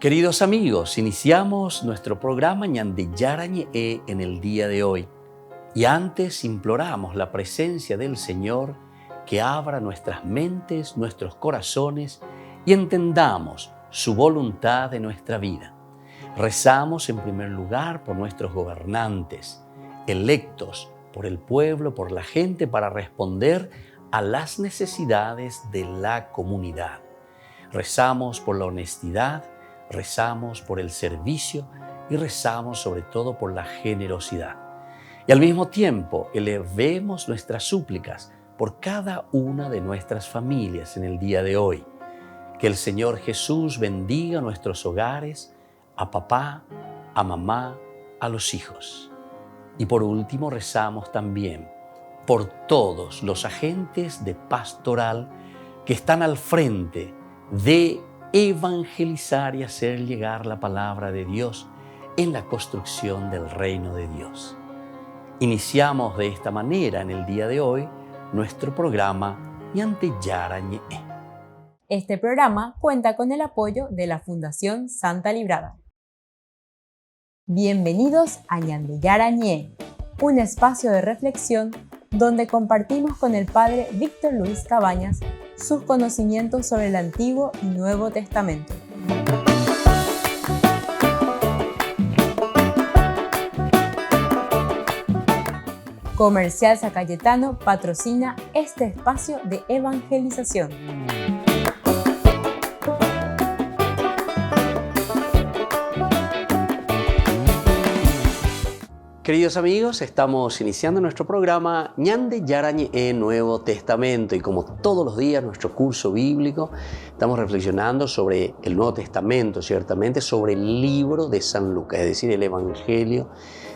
Queridos amigos, iniciamos nuestro programa Ñande Yarañe en el día de hoy. Y antes imploramos la presencia del Señor que abra nuestras mentes, nuestros corazones y entendamos su voluntad de nuestra vida. Rezamos en primer lugar por nuestros gobernantes, electos por el pueblo, por la gente, para responder a las necesidades de la comunidad. Rezamos por la honestidad, rezamos por el servicio y rezamos sobre todo por la generosidad. Y al mismo tiempo elevemos nuestras súplicas por cada una de nuestras familias en el día de hoy. Que el Señor Jesús bendiga nuestros hogares, a papá, a mamá, a los hijos. Y por último rezamos también por todos los agentes de pastoral que están al frente de evangelizar y hacer llegar la palabra de Dios en la construcción del reino de Dios. Iniciamos de esta manera en el día de hoy nuestro programa Ñande Yarañe. Este programa cuenta con el apoyo de la Fundación Santa Librada. Bienvenidos a Ñande Yarañe, un espacio de reflexión donde compartimos con el Padre Víctor Luis Cabañas sus conocimientos sobre el Antiguo y Nuevo Testamento. Comercial San Cayetano patrocina este espacio de evangelización. Queridos amigos, estamos iniciando nuestro programa Ñande Yarañe Nuevo Testamento y como todos los días nuestro curso bíblico estamos reflexionando sobre el Nuevo Testamento, ciertamente sobre el libro de San Lucas, es decir, el Evangelio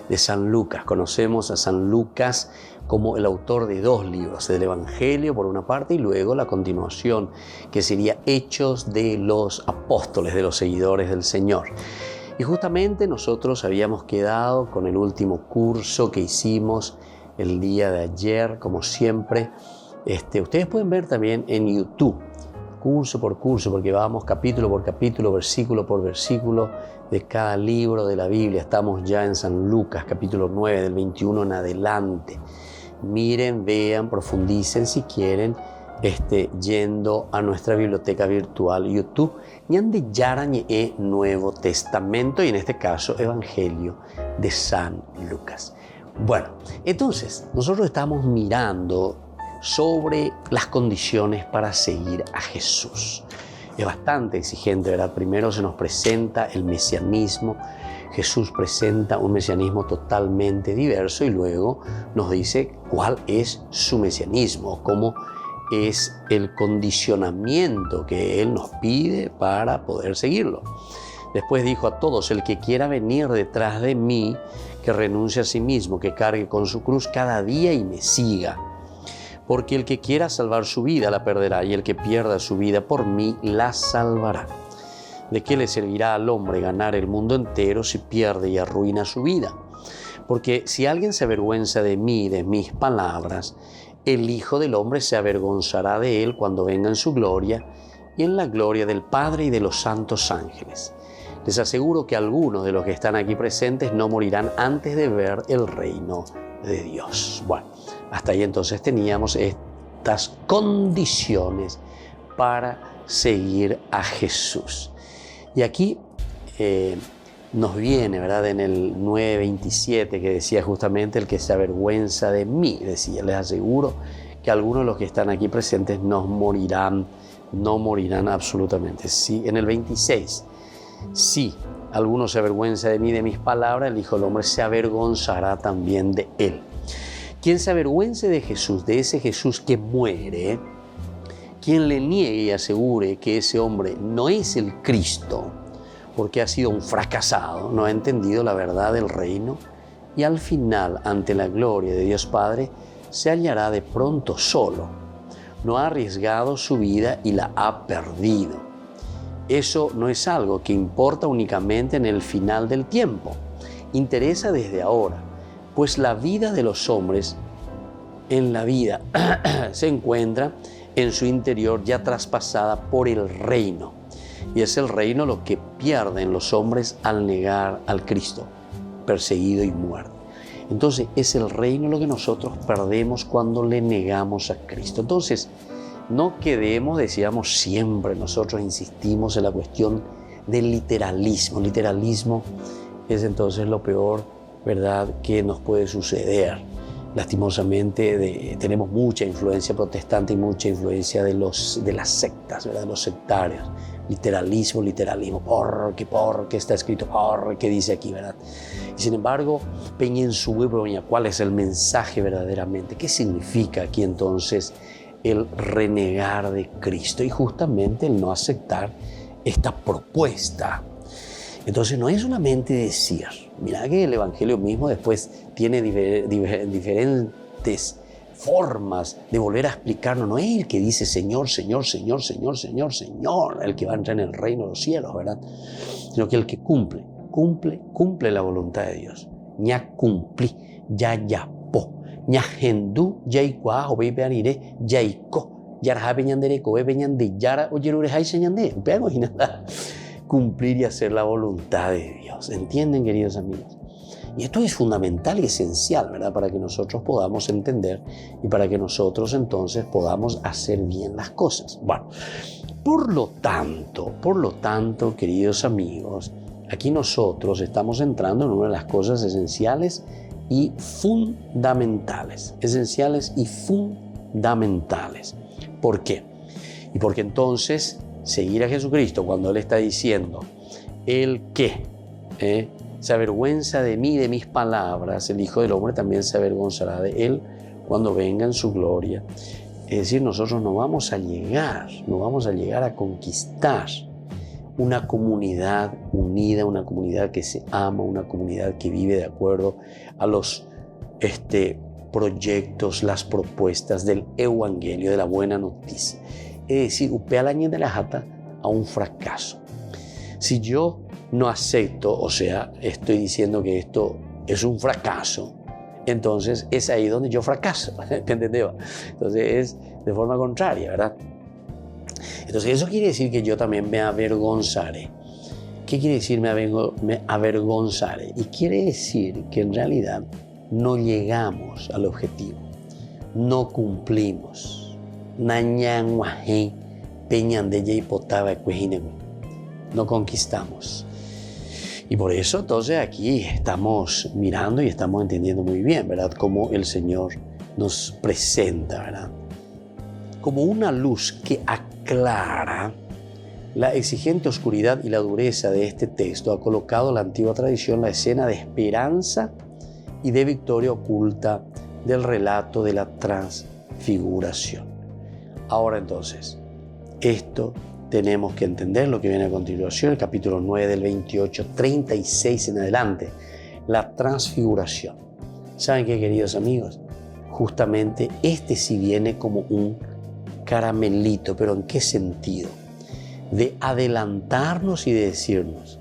de San Lucas. Conocemos a San Lucas como el autor de dos libros, el Evangelio por una parte y luego la continuación que sería Hechos de los Apóstoles, de los seguidores del Señor. Y justamente nosotros habíamos quedado con el último curso que hicimos el día de ayer, como siempre. Ustedes pueden ver también en YouTube, curso por curso, porque vamos capítulo por capítulo, versículo por versículo de cada libro de la Biblia. Estamos ya en San Lucas, capítulo 9, del 21 en adelante. Miren, vean, profundicen si quieren, yendo a nuestra biblioteca virtual YouTube, Ñande Yarañe Nuevo Testamento y en este caso Evangelio de San Lucas. Bueno, entonces nosotros estamos mirando sobre las condiciones para seguir a Jesús. Es bastante exigente, ¿verdad? Primero se nos presenta el mesianismo. Jesús presenta un mesianismo totalmente diverso y luego nos dice cuál es su mesianismo, cómo es el condicionamiento que Él nos pide para poder seguirlo. Después dijo a todos: el que quiera venir detrás de mí, que renuncie a sí mismo, que cargue con su cruz cada día y me siga. Porque el que quiera salvar su vida la perderá, y el que pierda su vida por mí la salvará. ¿De qué le servirá al hombre ganar el mundo entero si pierde y arruina su vida? Porque si alguien se avergüenza de mí y de mis palabras, el Hijo del Hombre se avergonzará de él cuando venga en su gloria y en la gloria del Padre y de los santos ángeles. Les aseguro que algunos de los que están aquí presentes no morirán antes de ver el reino de Dios. Bueno, hasta ahí entonces teníamos estas condiciones para seguir a Jesús. Y aquí nos viene, ¿verdad? En el 9:27 que decía justamente: el que se avergüenza de mí, decía, les aseguro que algunos de los que están aquí presentes no morirán absolutamente. Sí, en el 26, si alguno se avergüenza de mí, de mis palabras, el Hijo del Hombre se avergonzará también de él. Quien se avergüence de Jesús, de ese Jesús que muere, quien le niegue y asegure que ese hombre no es el Cristo, porque ha sido un fracasado, no ha entendido la verdad del reino y al final, ante la gloria de Dios Padre, se hallará de pronto solo. No ha arriesgado su vida y la ha perdido. Eso no es algo que importa únicamente en el final del tiempo. Interesa desde ahora, pues la vida de los hombres en la vida se encuentra en su interior ya traspasada por el reino. Y es el reino lo que pierden los hombres al negar al Cristo, perseguido y muerto. Entonces es el reino lo que nosotros perdemos cuando le negamos a Cristo. Entonces no quedemos, decíamos siempre, nosotros insistimos en la cuestión del literalismo. Literalismo es entonces lo peor, ¿verdad?, que nos puede suceder. Lastimosamente tenemos mucha influencia protestante y mucha influencia de las sectas, ¿verdad?, de los sectarios. Literalismo, porque está escrito, porque dice aquí, ¿verdad? Y sin embargo, peñen su huevo, ¿cuál es el mensaje verdaderamente? ¿Qué significa aquí entonces el renegar de Cristo? Y justamente el no aceptar esta propuesta. Entonces no es solamente decir, mira que el Evangelio mismo después tiene diferentes formas de volver a explicarnos. No es el que dice Señor, Señor, Señor, Señor, Señor, Señor, el que va a entrar en el reino de los cielos, ¿verdad? Sino que el que cumple la voluntad de Dios. Ya cumplí, ya po, ya hendú, ya ikuá, o bebe anire, ya iko, ya raja peñandere, kobe peñande, yara, o yerurejai señande, pero y nada. Cumplir y hacer la voluntad de Dios. ¿Entienden, queridos amigos? Y esto es fundamental y esencial, ¿verdad?, para que nosotros podamos entender y para que nosotros entonces podamos hacer bien las cosas. Bueno, por lo tanto, queridos amigos, aquí nosotros estamos entrando en una de las cosas esenciales y fundamentales. ¿Por qué? Y porque entonces seguir a Jesucristo cuando Él está diciendo, el que se avergüenza de mí, de mis palabras, el Hijo del Hombre también se avergonzará de Él cuando venga en su gloria. Es decir, nosotros no vamos a llegar a conquistar una comunidad unida, una comunidad que se ama, una comunidad que vive de acuerdo a los proyectos, las propuestas del Evangelio, de la buena noticia. Es decir, upea la de la jata a un fracaso. Si yo no acepto, o sea, estoy diciendo que esto es un fracaso, entonces es ahí donde yo fracaso, ¿entendés? Entonces es de forma contraria, ¿verdad? Entonces eso quiere decir que yo también me avergonzaré. ¿Qué quiere decir me avergonzaré? Y quiere decir que en realidad no llegamos al objetivo, no cumplimos. No conquistamos. Y por eso entonces aquí estamos mirando y estamos entendiendo muy bien, ¿verdad?, cómo el Señor nos presenta, ¿verdad?, como una luz que aclara la exigente oscuridad y la dureza de este texto. Ha colocado la antigua tradición la escena de esperanza y de victoria oculta del relato de la transfiguración. Ahora entonces, esto tenemos que entender lo que viene a continuación, el capítulo 9 del 28, 36 en adelante, la transfiguración. ¿Saben qué, queridos amigos? Justamente sí viene como un caramelito, pero ¿en qué sentido? De adelantarnos y de decirnos,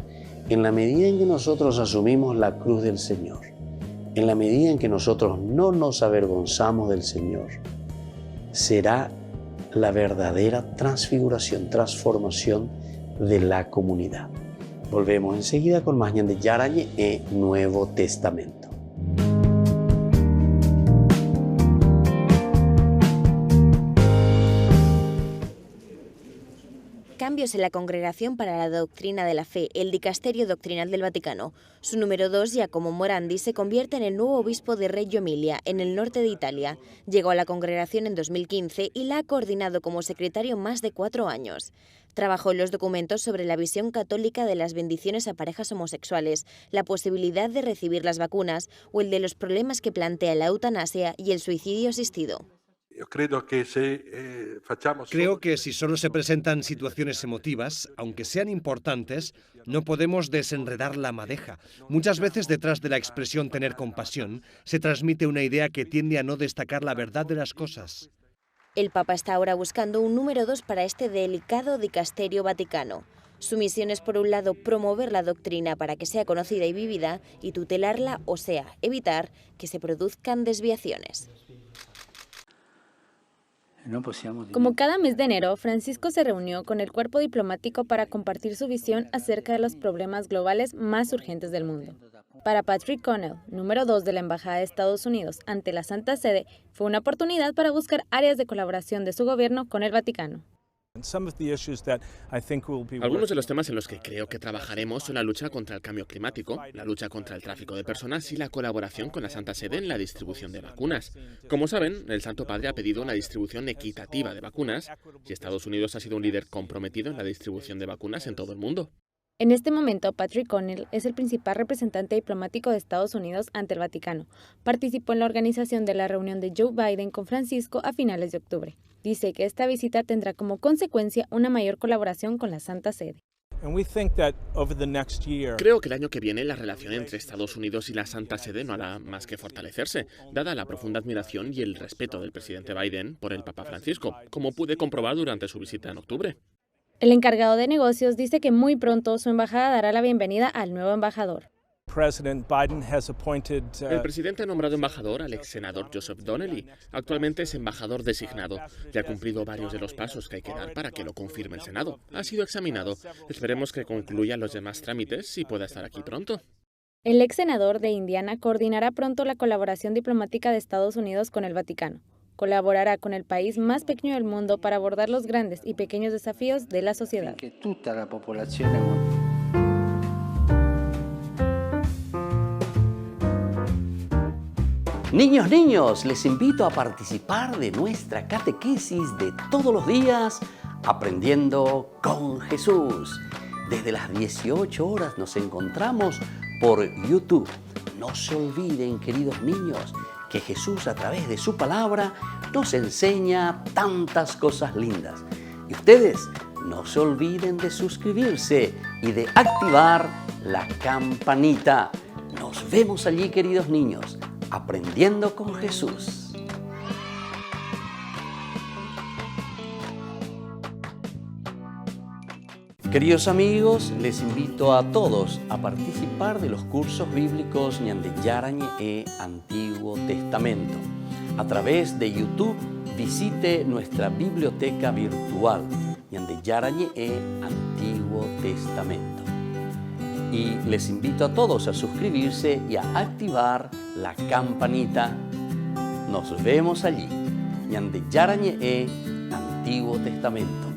en la medida en que nosotros asumimos la cruz del Señor, en la medida en que nosotros no nos avergonzamos del Señor, será la verdadera transformación de la comunidad. Volvemos enseguida con más Ñande Yarañe e Nuevo Testamento. Cambios en la Congregación para la Doctrina de la Fe, el Dicasterio Doctrinal del Vaticano. Su número 2, Giacomo Morandi, se convierte en el nuevo obispo de Reggio Emilia, en el norte de Italia. Llegó a la congregación en 2015 y la ha coordinado como secretario más de 4 años. Trabajó en los documentos sobre la visión católica de las bendiciones a parejas homosexuales, la posibilidad de recibir las vacunas o el de los problemas que plantea la eutanasia y el suicidio asistido. Creo que si solo se presentan situaciones emotivas, aunque sean importantes, no podemos desenredar la madeja. Muchas veces detrás de la expresión tener compasión se transmite una idea que tiende a no destacar la verdad de las cosas. El Papa está ahora buscando un número 2 para este delicado dicasterio vaticano. Su misión es, por un lado, promover la doctrina para que sea conocida y vivida y tutelarla, o sea, evitar que se produzcan desviaciones. Como cada mes de enero, Francisco se reunió con el cuerpo diplomático para compartir su visión acerca de los problemas globales más urgentes del mundo. Para Patrick Connell, número 2 de la Embajada de Estados Unidos ante la Santa Sede, fue una oportunidad para buscar áreas de colaboración de su gobierno con el Vaticano. Algunos de los temas en los que creo que trabajaremos son la lucha contra el cambio climático, la lucha contra el tráfico de personas y la colaboración con la Santa Sede en la distribución de vacunas. Como saben, el Santo Padre ha pedido una distribución equitativa de vacunas y Estados Unidos ha sido un líder comprometido en la distribución de vacunas en todo el mundo. En este momento, Patrick Connell es el principal representante diplomático de Estados Unidos ante el Vaticano. Participó en la organización de la reunión de Joe Biden con Francisco a finales de octubre. Dice que esta visita tendrá como consecuencia una mayor colaboración con la Santa Sede. Creo que el año que viene la relación entre Estados Unidos y la Santa Sede no hará más que fortalecerse, dada la profunda admiración y el respeto del presidente Biden por el Papa Francisco, como pude comprobar durante su visita en octubre. El encargado de negocios dice que muy pronto su embajada dará la bienvenida al nuevo embajador. El presidente ha nombrado embajador al ex senador Joseph Donnelly. Actualmente es embajador designado. Ya ha cumplido varios de los pasos que hay que dar para que lo confirme el Senado. Ha sido examinado. Esperemos que concluya los demás trámites y pueda estar aquí pronto. El ex senador de Indiana coordinará pronto la colaboración diplomática de Estados Unidos con el Vaticano. Colaborará con el país más pequeño del mundo para abordar los grandes y pequeños desafíos de la sociedad. Niños, les invito a participar de nuestra catequesis de todos los días, Aprendiendo con Jesús. Desde las 18 horas nos encontramos por YouTube. No se olviden, queridos niños, que Jesús a través de su palabra nos enseña tantas cosas lindas. Y ustedes no se olviden de suscribirse y de activar la campanita. Nos vemos allí, queridos niños, aprendiendo con Jesús. Queridos amigos, les invito a todos a participar de los cursos bíblicos Ñande Yarañe e Antiguo Testamento. A través de YouTube, visite nuestra biblioteca virtual Ñande Yarañe e Antiguo Testamento. Y les invito a todos a suscribirse y a activar la campanita. Nos vemos allí. Ñande Yarañe e Antiguo Testamento.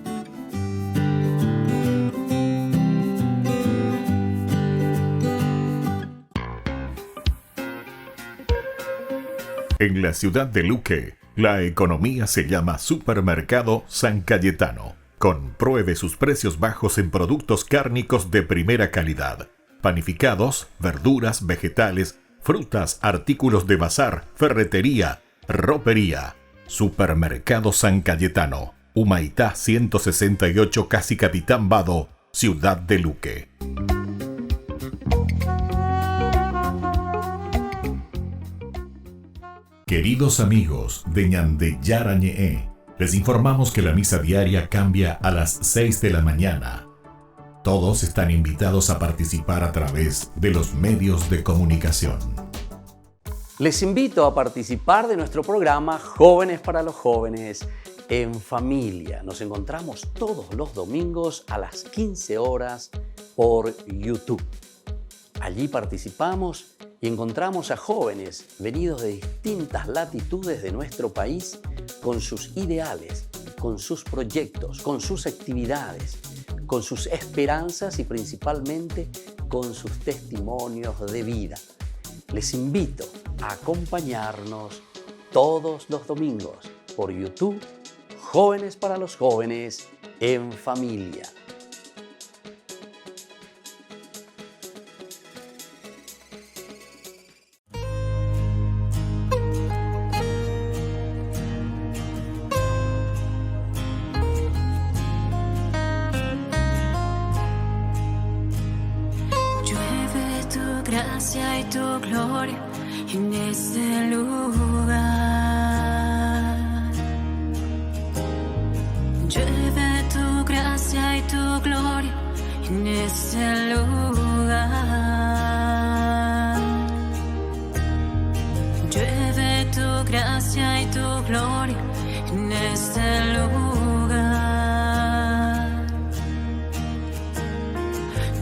En la ciudad de Luque, la economía se llama Supermercado San Cayetano. Compruebe sus precios bajos en productos cárnicos de primera calidad. Panificados, verduras, vegetales, frutas, artículos de bazar, ferretería, ropería. Supermercado San Cayetano, Humaitá 168, Casi Capitán Vado, ciudad de Luque. Queridos amigos de Ñande Yarañe, les informamos que la misa diaria cambia a las 6 de la mañana. Todos están invitados a participar a través de los medios de comunicación. Les invito a participar de nuestro programa Jóvenes para los Jóvenes en Familia. Nos encontramos todos los domingos a las 15 horas por YouTube. Allí participamos y encontramos a jóvenes venidos de distintas latitudes de nuestro país con sus ideales, con sus proyectos, con sus actividades, con sus esperanzas y principalmente con sus testimonios de vida. Les invito a acompañarnos todos los domingos por YouTube, Jóvenes para los Jóvenes en Familia. Gracia y tu gloria en este lugar. Llueve tu gracia y tu gloria en este lugar. Llueve tu gracia y tu gloria en este lugar. este lugar.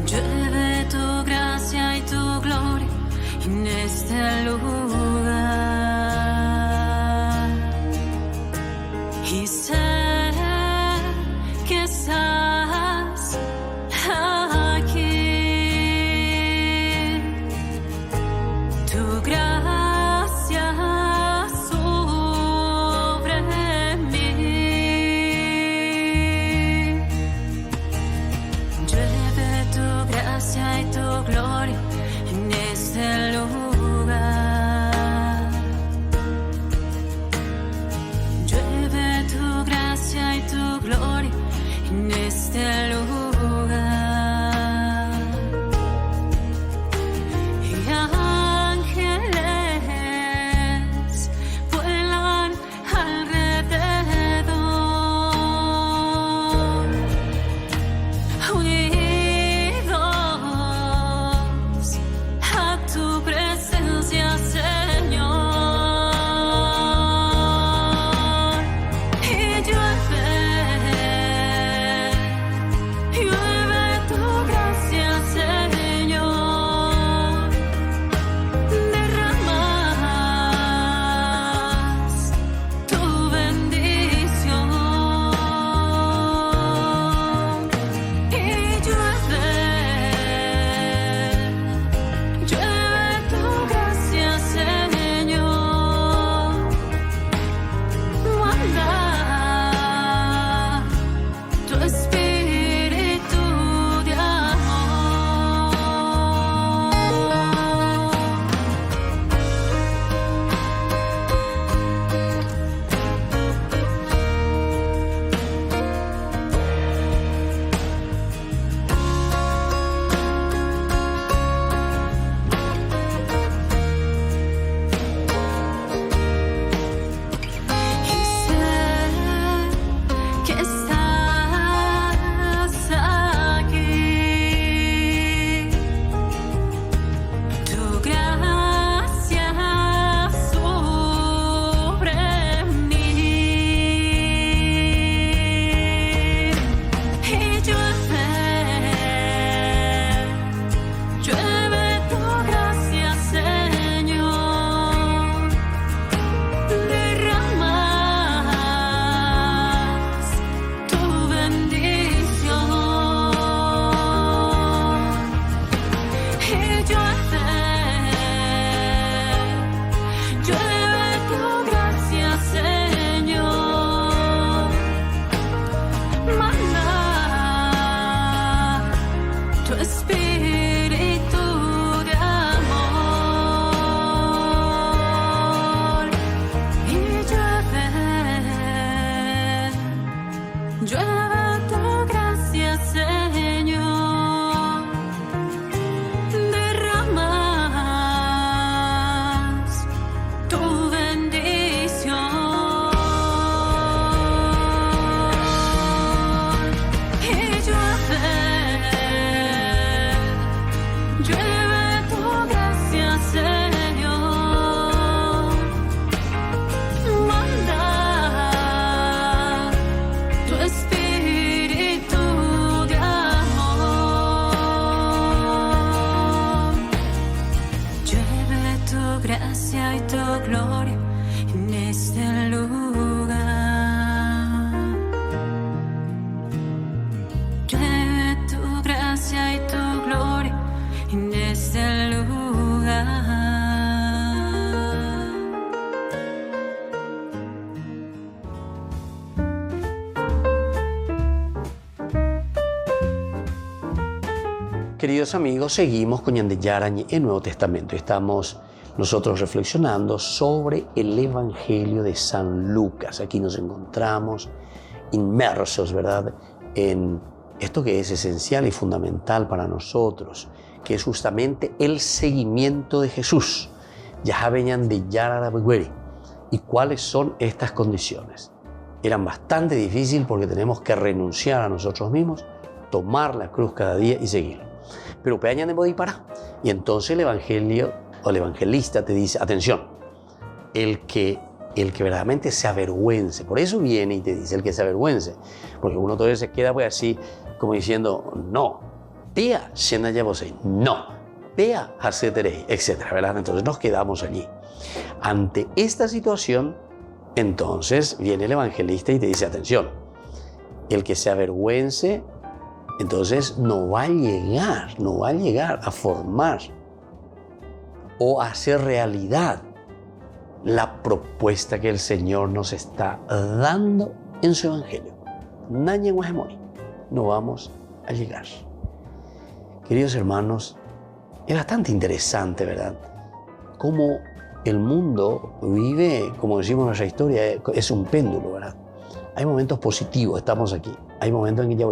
Llueve tu gracia y tu gloria en este lugar. Y sé que estás aquí. Tu gracia sobre mí. Llueve tu gracia y tu gloria en este lugar. Llueve tu gracia y tu gloria en este lugar. Y ángeles vuelan alrededor, unidos a tu presencia, Señor. Y llueve tu gracia, Señor. Derramas tu bendición. Y llueve tu gracia, Señor. Manda tu espíritu de amor. Y sé que estás aquí. Tu gracia sobre mí. Y llueve tu gracia, Señor. Derramas tu bendición. Y llueve tu gracia, Señor. Manda tu espíritu de amor. Y llueve tu gracia, Señor. Derramas tu bendición. Y llueve tu gracia, Señor. Manda tu espíritu de amor. Llueve tu gracia y tu gloria en este lugar. Llueve tu gracia y tu gloria en este lugar. Queridos amigos, seguimos con Ñande Yarañe en Nuevo Testamento. Estamos nosotros reflexionando sobre el Evangelio de San Lucas. Aquí nos encontramos inmersos, ¿verdad?, en esto que es esencial y fundamental para nosotros, que es justamente el seguimiento de Jesús. Yahabe Ñande Yarañe. ¿Y cuáles son estas condiciones? Eran bastante difíciles porque tenemos que renunciar a nosotros mismos, tomar la cruz cada día y seguirlo. Pero peña de modo para. Y entonces el evangelio o el evangelista te dice, atención, el que el que verdaderamente se avergüence. Por eso viene y te dice el que se avergüence. Porque uno todavía se queda pues así, como diciendo, no, tea, shenayabosei, no, tea, haseterei, etc. ¿Verdad? Entonces nos quedamos allí. Ante esta situación, entonces viene el evangelista y te dice, atención, el que se avergüence, entonces no va a llegar a formar o a hacer realidad la propuesta que el Señor nos está dando en su evangelio. No vamos a llegar. Queridos hermanos, es bastante interesante, ¿verdad? Cómo el mundo vive, como decimos en nuestra historia, es un péndulo, ¿verdad? Hay momentos positivos, estamos aquí. Hay momentos en que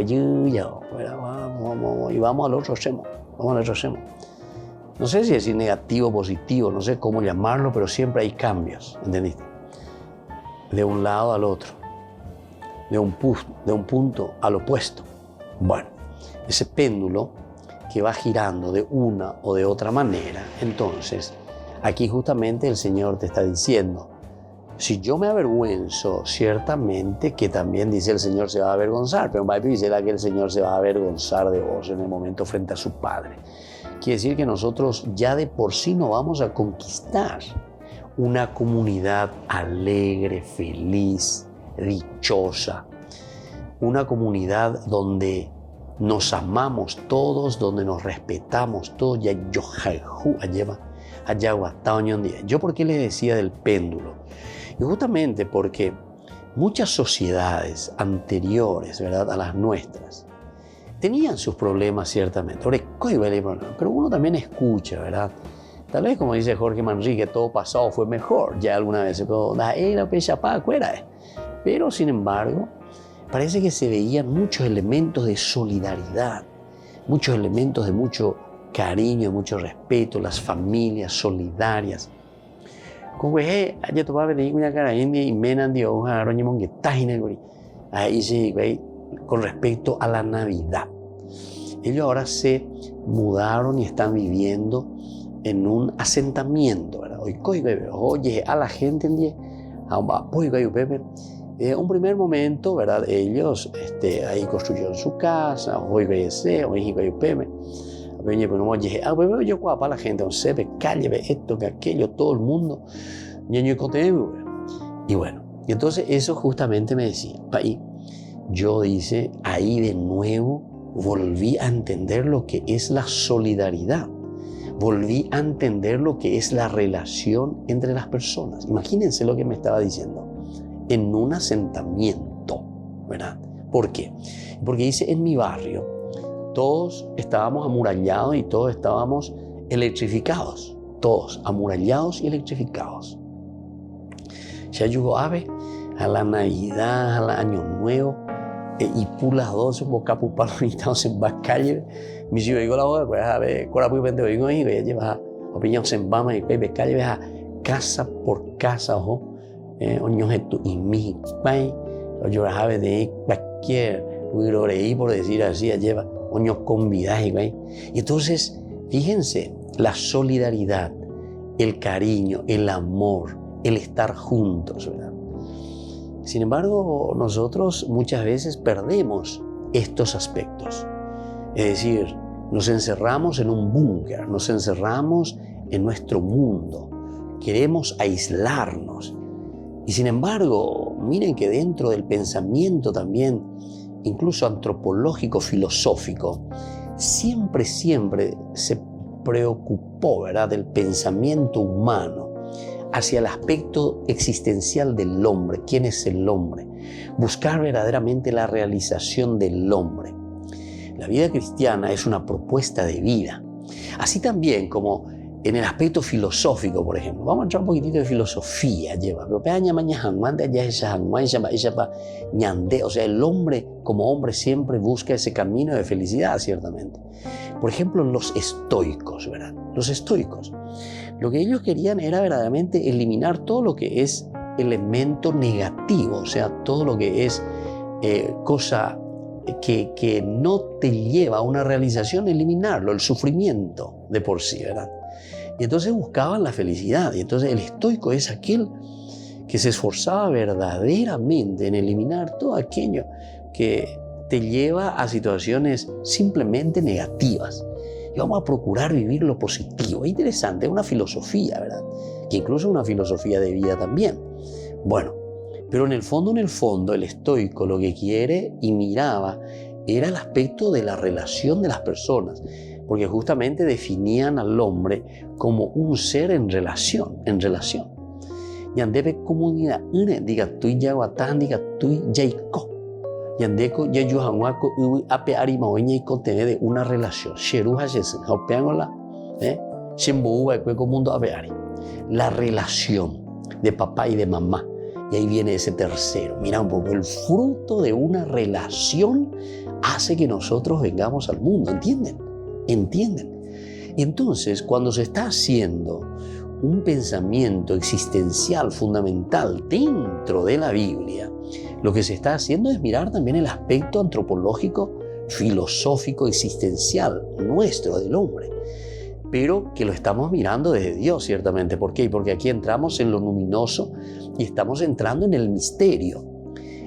vamos al otro extremo. No sé si es negativo o positivo, no sé cómo llamarlo, pero siempre hay cambios, ¿entendiste? De un lado al otro, de un punto al opuesto. Bueno, ese péndulo que va girando de una o de otra manera, entonces, aquí justamente el Señor te está diciendo, si yo me avergüenzo, ciertamente que también dice el Señor se va a avergonzar, pero dice que el Señor se va a avergonzar de vos en el momento frente a su Padre. Quiere decir que nosotros ya de por sí no vamos a conquistar una comunidad alegre, feliz, dichosa, una comunidad donde nos amamos todos, donde nos respetamos todos. Yo, ¿por qué le decía del péndulo? Y justamente porque muchas sociedades anteriores, ¿verdad?, a las nuestras, tenían sus problemas ciertamente, pero uno también escucha, ¿verdad? Tal vez como dice Jorge Manrique, todo pasado fue mejor, ya alguna vez, pero sin embargo, parece que se veían muchos elementos de solidaridad, muchos elementos de mucho cariño, de mucho respeto, las familias solidarias. Como que ayer tu papá tenía una cara india y menan dio un aroño que ahí sí, con respecto a la Navidad. Ellos ahora se mudaron y están viviendo en un asentamiento, ¿verdad? Oye, a la gente en día, un primer momento, ¿verdad? Ellos ahí construyeron su casa, yo para la gente, calle, esto, que aquello, todo el mundo. Y bueno, y entonces eso justamente me decía, yo dice, ahí de nuevo volví a entender lo que es la solidaridad. Volví a entender lo que es la relación entre las personas. Imagínense lo que me estaba diciendo. En un asentamiento, ¿verdad? ¿Por qué? Porque dice, en mi barrio, todos estábamos amurallados y todos estábamos electrificados. Todos amurallados y electrificados. Ya llegó ave a la Navidad, al Año Nuevo, y por las dos, un bocapu palomitados en Bacalle. Mi hijo digo la hora, pues a ver, Corapu vende oigo y ya lleva opinión en Bama y Pepe Calle, veja casa por casa, ojo, oños esto y mi pai, yo la sabe de cualquier huirorei, por decir así, lleva oños convidados y entonces, fíjense, la solidaridad, el cariño, el amor, el estar juntos, ¿verdad? Sin embargo, nosotros muchas veces perdemos estos aspectos. Es decir, nos encerramos en un búnker, nos encerramos en nuestro mundo, queremos aislarnos. Y sin embargo, miren que dentro del pensamiento también, incluso antropológico, filosófico, siempre se preocupó, ¿verdad?, del pensamiento humano hacia el aspecto existencial del hombre. ¿Quién es el hombre? Buscar verdaderamente la realización del hombre. La vida cristiana es una propuesta de vida. Así también como en el aspecto filosófico, por ejemplo. Vamos a entrar un poquitito de filosofía, o sea, el hombre como hombre siempre busca ese camino de felicidad, ciertamente. Por ejemplo, los estoicos, ¿verdad? Los estoicos. Lo que ellos querían era verdaderamente eliminar todo lo que es elemento negativo, o sea, todo lo que es cosa que no te lleva a una realización, eliminarlo, el sufrimiento de por sí, ¿verdad? Y entonces buscaban la felicidad. Y entonces el estoico es aquel que se esforzaba verdaderamente en eliminar todo aquello que te lleva a situaciones simplemente negativas. Y vamos a procurar vivir lo positivo. Es interesante, es una filosofía, ¿verdad? Que incluso es una filosofía de vida también. Bueno, pero en el fondo, el estoico lo que quiere y miraba era el aspecto de la relación de las personas, porque justamente definían al hombre como un ser en relación. Yandebe comunidad, diga tú ya guatán, diga tú ya ico. Yandeko ya yuhanguaco uy ape arimaoña y contene de una relación. Sheruja yesen, haupeangola, shembo cueco mundo ape ari. La relación de papá y de mamá. Y ahí viene ese tercero. Mira un poco, el fruto de una relación hace que nosotros vengamos al mundo, ¿entienden? Y entonces, cuando se está haciendo un pensamiento existencial fundamental dentro de la Biblia, lo que se está haciendo es mirar también el aspecto antropológico, filosófico, existencial nuestro del hombre, pero que lo estamos mirando desde Dios, ciertamente. ¿Por qué? Porque aquí entramos en lo luminoso y estamos entrando en el misterio.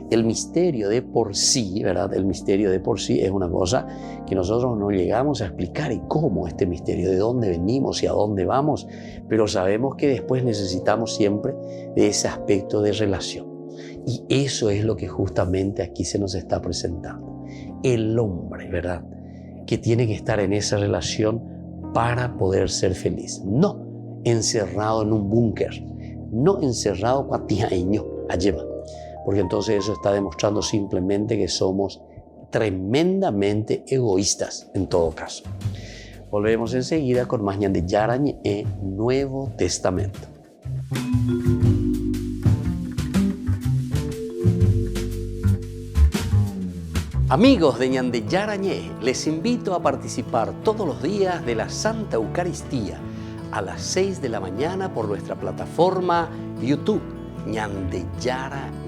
El misterio de por sí, ¿verdad? El misterio de por sí es una cosa que nosotros no llegamos a explicar. ¿Y cómo este misterio? ¿De dónde venimos y a dónde vamos? Pero sabemos que después necesitamos siempre de ese aspecto de relación. Y eso es lo que justamente aquí se nos está presentando. El hombre, ¿verdad? Que tiene que estar en esa relación para poder ser feliz. No encerrado en un búnker, no encerrado cuatiaño, alleva. Porque entonces eso está demostrando simplemente que somos tremendamente egoístas en todo caso. Volvemos enseguida con más Ñande Yarañe en Nuevo Testamento. Amigos de Ñande Yarañe, les invito a participar todos los días de la Santa Eucaristía a las 6 de la mañana por nuestra plataforma YouTube, Ñande Yarañe.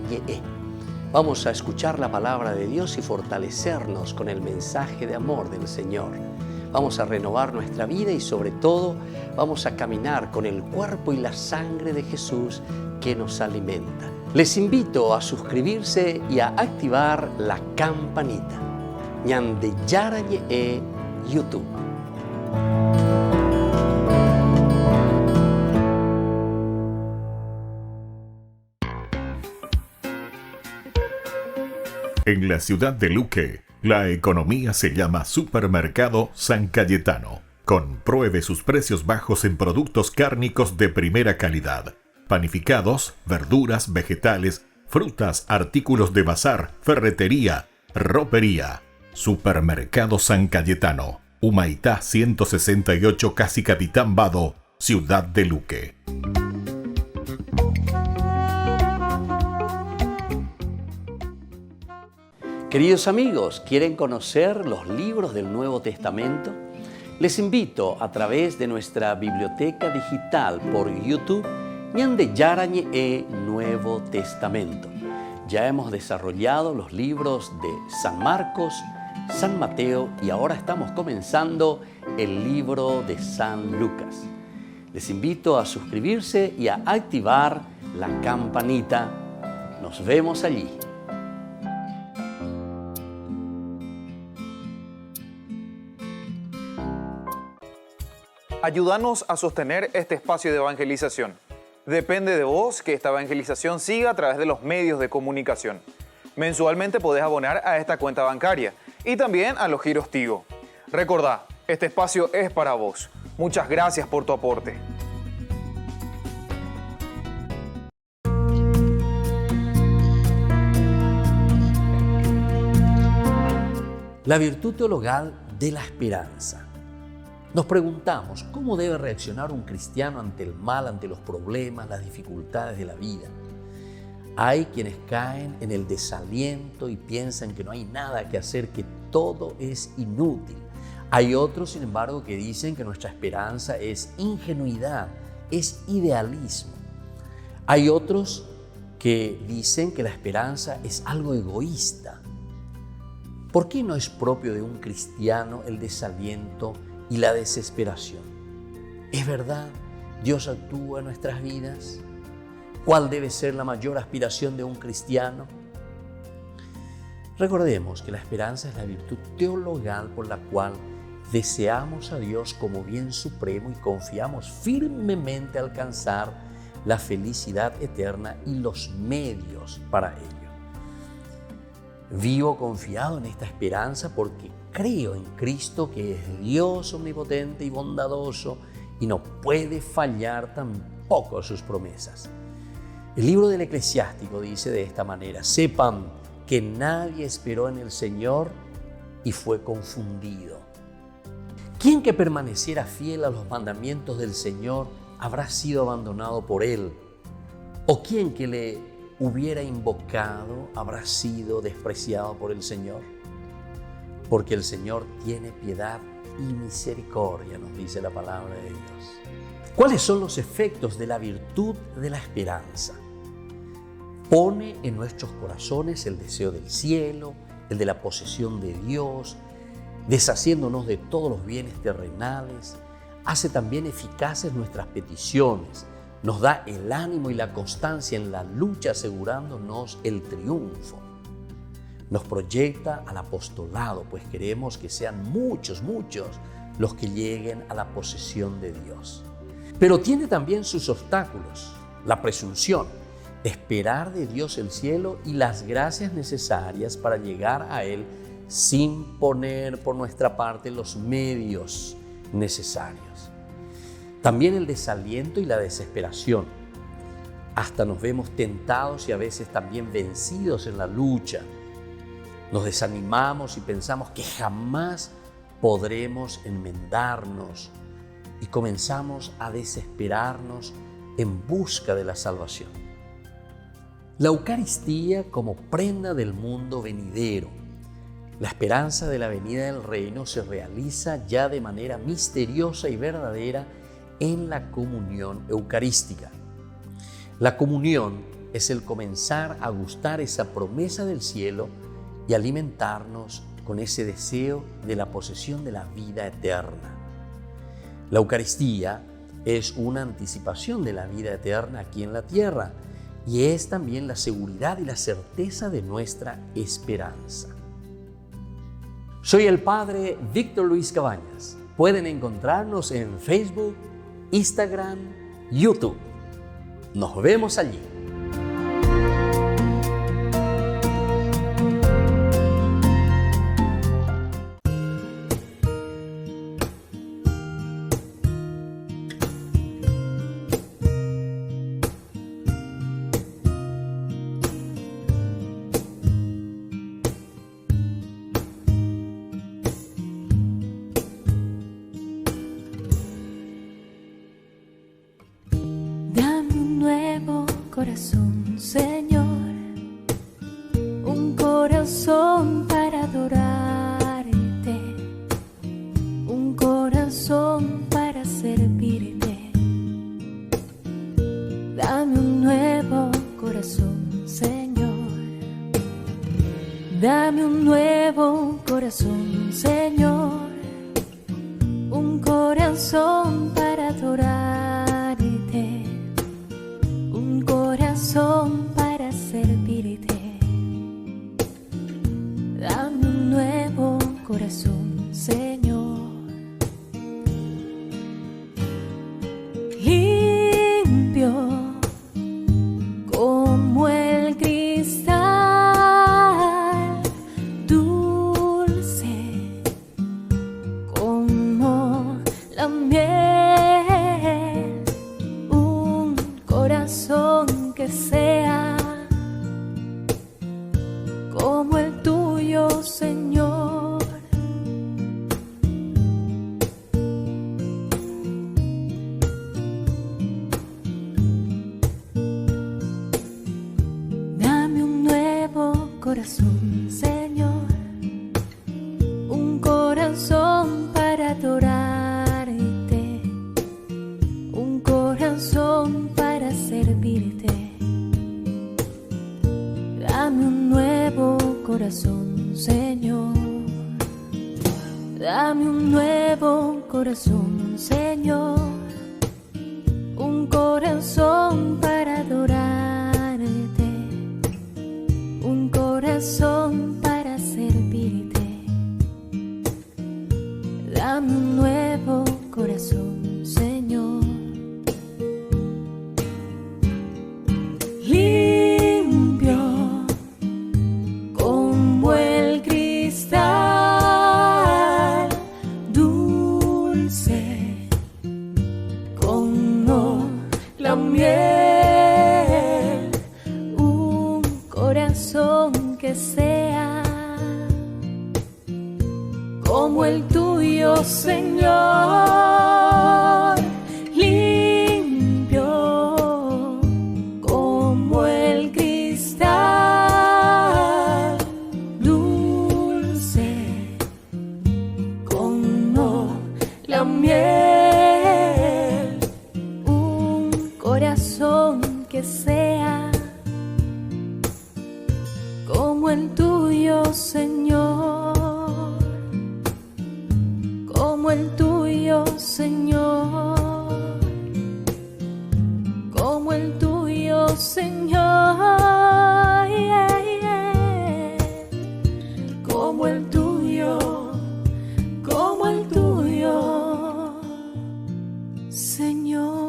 Vamos a escuchar la palabra de Dios y fortalecernos con el mensaje de amor del Señor. Vamos a renovar nuestra vida y sobre todo vamos a caminar con el cuerpo y la sangre de Jesús que nos alimenta. Les invito a suscribirse y a activar la campanita. Ñande Yarañe YouTube. En la ciudad de Luque, la economía se llama Supermercado San Cayetano. Compruebe sus precios bajos en productos cárnicos de primera calidad. Panificados, verduras, vegetales, frutas, artículos de bazar, ferretería, ropería. Supermercado San Cayetano. Humaitá 168 Casi Capitán Vado, ciudad de Luque. Queridos amigos, ¿quieren conocer los libros del Nuevo Testamento? Les invito a través de nuestra biblioteca digital por YouTube, Ñande Yarañe Nuevo Testamento. Ya hemos desarrollado los libros de San Marcos, San Mateo y ahora estamos comenzando el libro de San Lucas. Les invito a suscribirse y a activar la campanita. Nos vemos allí. Ayúdanos a sostener este espacio de evangelización. Depende de vos que esta evangelización siga a través de los medios de comunicación. Mensualmente podés abonar a esta cuenta bancaria y también a los giros Tigo. Recordá, este espacio es para vos. Muchas gracias por tu aporte. La virtud teologal de la esperanza. Nos preguntamos, ¿cómo debe reaccionar un cristiano ante el mal, ante los problemas, las dificultades de la vida? Hay quienes caen en el desaliento y piensan que no hay nada que hacer, que todo es inútil. Hay otros, sin embargo, que dicen que nuestra esperanza es ingenuidad, es idealismo. Hay otros que dicen que la esperanza es algo egoísta. ¿Por qué no es propio de un cristiano el desaliento y la desesperación? ¿Es verdad? ¿Dios actúa en nuestras vidas? ¿Cuál debe ser la mayor aspiración de un cristiano? Recordemos que la esperanza es la virtud teologal por la cual deseamos a Dios como bien supremo y confiamos firmemente alcanzar la felicidad eterna y los medios para ello. Vivo confiado en esta esperanza porque creo en Cristo, que es Dios omnipotente y bondadoso y no puede fallar tampoco sus promesas. El libro del Eclesiástico dice de esta manera: sepan que nadie esperó en el Señor y fue confundido. ¿Quién que permaneciera fiel a los mandamientos del Señor habrá sido abandonado por Él? ¿O quién que le hubiera invocado habrá sido despreciado por el Señor? Porque el Señor tiene piedad y misericordia, nos dice la palabra de Dios. ¿Cuáles son los efectos de la virtud de la esperanza? Pone en nuestros corazones el deseo del cielo, el de la posesión de Dios, deshaciéndonos de todos los bienes terrenales. Hace también eficaces nuestras peticiones, nos da el ánimo y la constancia en la lucha, asegurándonos el triunfo. Nos proyecta al apostolado, pues queremos que sean muchos los que lleguen a la posesión de Dios. Pero tiene también sus obstáculos: la presunción, esperar de Dios el cielo y las gracias necesarias para llegar a Él sin poner por nuestra parte los medios necesarios. También el desaliento y la desesperación. Hasta nos vemos tentados y a veces también vencidos en la lucha. Nos desanimamos y pensamos que jamás podremos enmendarnos y comenzamos a desesperarnos en busca de la salvación. La Eucaristía como prenda del mundo venidero. La esperanza de la venida del reino se realiza ya de manera misteriosa y verdadera en la comunión eucarística. La comunión es el comenzar a gustar esa promesa del cielo y alimentarnos con ese deseo de la posesión de la vida eterna. La Eucaristía es una anticipación de la vida eterna aquí en la tierra y es también la seguridad y la certeza de nuestra esperanza. Soy el Padre Víctor Luis Cabañas. Pueden encontrarnos en Facebook, Instagram, YouTube. Nos vemos allí. Corazón, Señor, un corazón para adorarte, un corazón para servirte. Dame un nuevo corazón, Señor. Dame un nuevo corazón, Señor, un corazón para adorarte. Para servirte. Dame un nuevo corazón, Señor. Limpio como el cristal, dulce como la miel, un corazón que sea como el tuyo, Señor. Dame un nuevo corazón, Señor, un corazón para adorarte, un corazón para servirte. Dame un nuevo corazón, Señor. Dame un nuevo corazón, Señor. Un corazón para adorar. corazón para servirte. Dame un nuevo corazón, Señor. Limpio como el cristal, dulce como la miel. Un corazón que sea como el tuyo, Señor, limpio como el cristal, dulce como la miel. Un corazón que sea como el tuyo, Señor, como el tuyo, Señor, como el tuyo, Señor, como el tuyo, como el tuyo, Señor.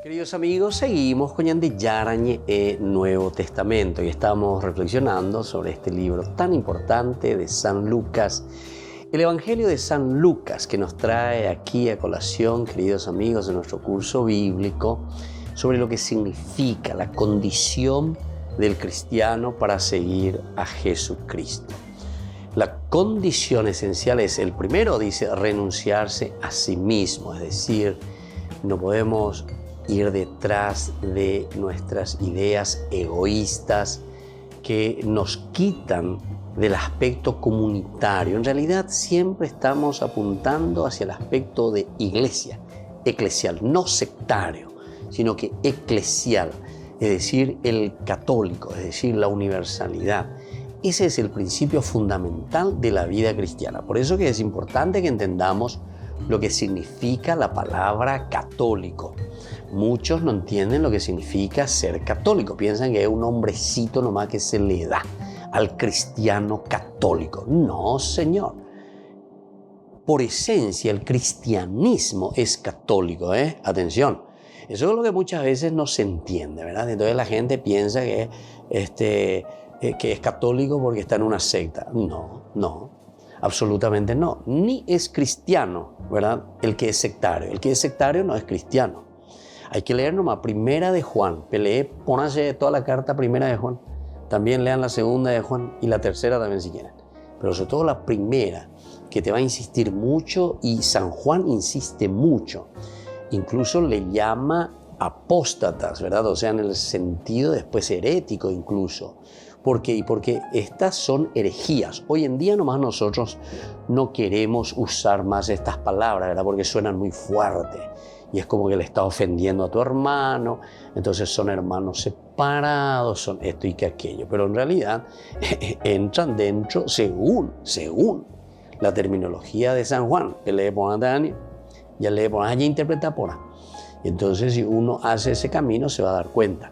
Queridos amigos, seguimos con Ñande Yarañe Nuevo Testamento y estamos reflexionando sobre este libro tan importante de San Lucas, el Evangelio de San Lucas, que nos trae aquí a colación, queridos amigos, de nuestro curso bíblico, sobre lo que significa la condición del cristiano para seguir a Jesucristo. La condición esencial es, el primero dice, renunciarse a sí mismo, es decir, no podemos ir detrás de nuestras ideas egoístas que nos quitan del aspecto comunitario. En realidad siempre estamos apuntando hacia el aspecto de iglesia, eclesial, no sectario, sino que eclesial, es decir, el católico, es decir, la universalidad. Ese es el principio fundamental de la vida cristiana. Por eso que es importante que entendamos lo que significa la palabra católico. Muchos no entienden lo que significa ser católico. Piensan que es un hombrecito nomás que se le da al cristiano católico. No, señor. Por esencia, el cristianismo es católico, Atención. Eso es lo que muchas veces no se entiende, ¿verdad? Entonces la gente piensa que es católico porque está en una secta. No. Absolutamente no. Ni es cristiano, ¿verdad? El que es sectario. El que es sectario no es cristiano. Hay que leer nomás Primera de Juan. Pónganse toda la carta Primera de Juan. También lean la Segunda de Juan y la tercera también si quieren. Pero sobre todo la primera, que te va a insistir mucho, y San Juan insiste mucho. Incluso le llama apóstatas, ¿verdad? O sea, en el sentido después herético incluso. ¿Por qué? Porque estas son herejías. Hoy en día nomás nosotros no queremos usar más estas palabras, ¿verdad? Porque suenan muy fuerte. Y es como que le está ofendiendo a tu hermano. Entonces son hermanos separados, son esto y que aquello. Pero en realidad entran dentro según la terminología de San Juan. Que lee por Daniel, ya lee por allá, interpreta por ahí. Entonces si uno hace ese camino se va a dar cuenta.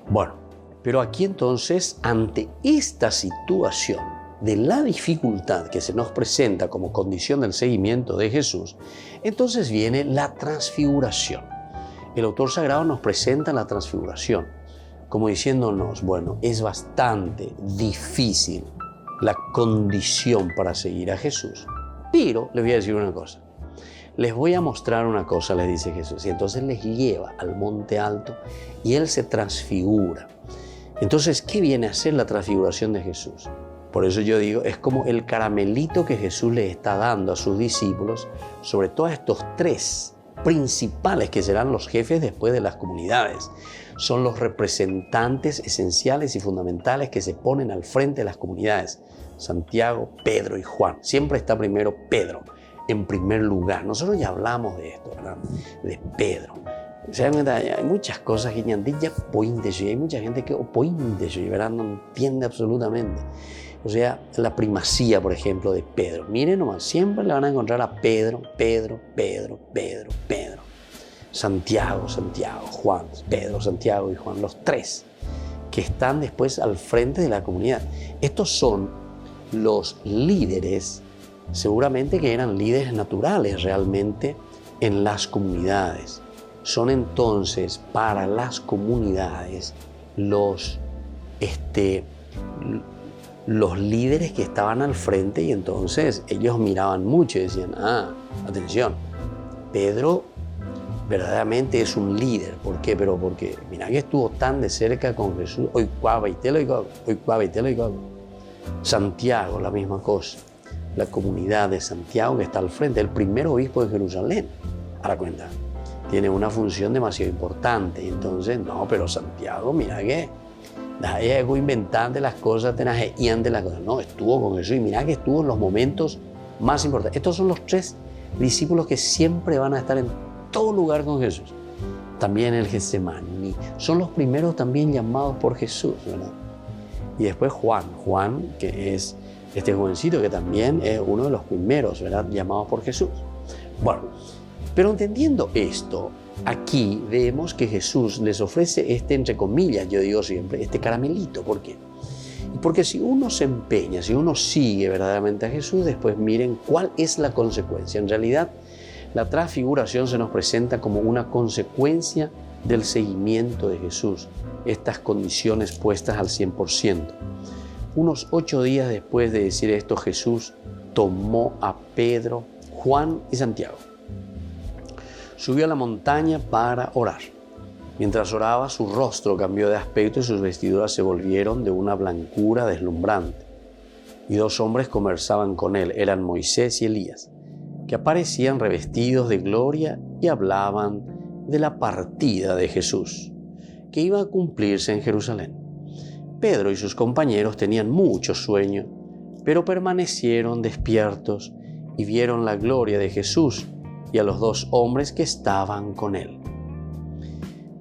Bueno, pero aquí entonces, ante esta situación de la dificultad que se nos presenta como condición del seguimiento de Jesús, entonces viene la transfiguración. El autor sagrado nos presenta la transfiguración como diciéndonos, bueno, es bastante difícil la condición para seguir a Jesús, pero les voy a decir una cosa. Les voy a mostrar una cosa, les dice Jesús, y entonces les lleva al monte alto y Él se transfigura. Entonces, ¿qué viene a ser la transfiguración de Jesús? Por eso yo digo, es como el caramelito que Jesús le está dando a sus discípulos sobre todo a estos tres principales que serán los jefes después de las comunidades. Son los representantes esenciales y fundamentales que se ponen al frente de las comunidades. Santiago, Pedro y Juan. Siempre está primero Pedro, en primer lugar. Nosotros ya hablamos de esto, ¿verdad? De Pedro. ¿Se dan cuenta? Hay muchas cosas que ya hay mucha gente que ¿verdad? No entiende absolutamente. O sea, la primacía, por ejemplo, de Pedro. Miren nomás, siempre le van a encontrar a Pedro. Santiago, Juan, Pedro, Santiago y Juan, los tres que están después al frente de la comunidad. Estos son los líderes, seguramente que eran líderes naturales realmente en las comunidades. Son entonces para las comunidades los líderes que estaban al frente, y entonces ellos miraban mucho y decían, atención, Pedro verdaderamente es un líder. ¿Por qué? Pero porque mira que estuvo tan de cerca con Jesús. Hoy Santiago, la misma cosa. La comunidad de Santiago que está al frente, el primer obispo de Jerusalén. A la cuenta, tiene una función demasiado importante. Entonces, no, pero Santiago, mira que es inventante las cosas, y antes las cosas. No, estuvo con Jesús y mira que estuvo en los momentos más importantes. Estos son los tres discípulos que siempre van a estar en todo lugar con Jesús. También el Getsemaní. Son los primeros también llamados por Jesús, ¿verdad? Y después Juan, que es este jovencito que también es uno de los primeros, ¿verdad?, llamados por Jesús. Bueno, pero entendiendo esto, aquí vemos que Jesús les ofrece entre comillas, yo digo siempre, caramelito. ¿Por qué? Porque si uno se empeña, si uno sigue verdaderamente a Jesús, después miren cuál es la consecuencia. En realidad, la transfiguración se nos presenta como una consecuencia del seguimiento de Jesús, estas condiciones puestas al 100%. Unos 8 días después de decir esto, Jesús tomó a Pedro, Juan y Santiago. Subió a la montaña para orar. Mientras oraba, su rostro cambió de aspecto y sus vestiduras se volvieron de una blancura deslumbrante. Y 2 hombres conversaban con él, eran Moisés y Elías, que aparecían revestidos de gloria y hablaban de la partida de Jesús, que iba a cumplirse en Jerusalén. Pedro y sus compañeros tenían mucho sueño, pero permanecieron despiertos y vieron la gloria de Jesús y a los 2 hombres que estaban con él.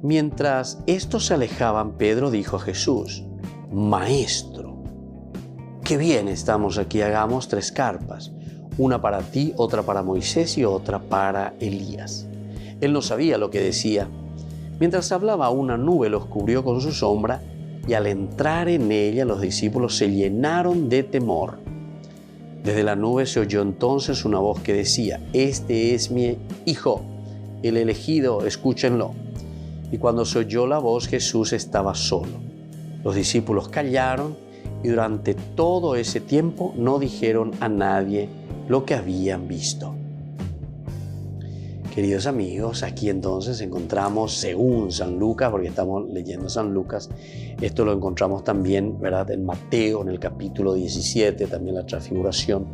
Mientras estos se alejaban, Pedro dijo a Jesús: Maestro, qué bien estamos aquí, hagamos 3 carpas, una para ti, otra para Moisés y otra para Elías. Él no sabía lo que decía. Mientras hablaba, una nube los cubrió con su sombra, y al entrar en ella los discípulos se llenaron de temor. Desde la nube se oyó entonces una voz que decía: Este es mi Hijo, el elegido, escúchenlo. Y cuando se oyó la voz, Jesús estaba solo. Los discípulos callaron y durante todo ese tiempo no dijeron a nadie lo que habían visto. Queridos amigos, aquí entonces encontramos, según San Lucas, porque estamos leyendo San Lucas, esto lo encontramos también, ¿verdad?, en Mateo, en el capítulo 17, también la transfiguración,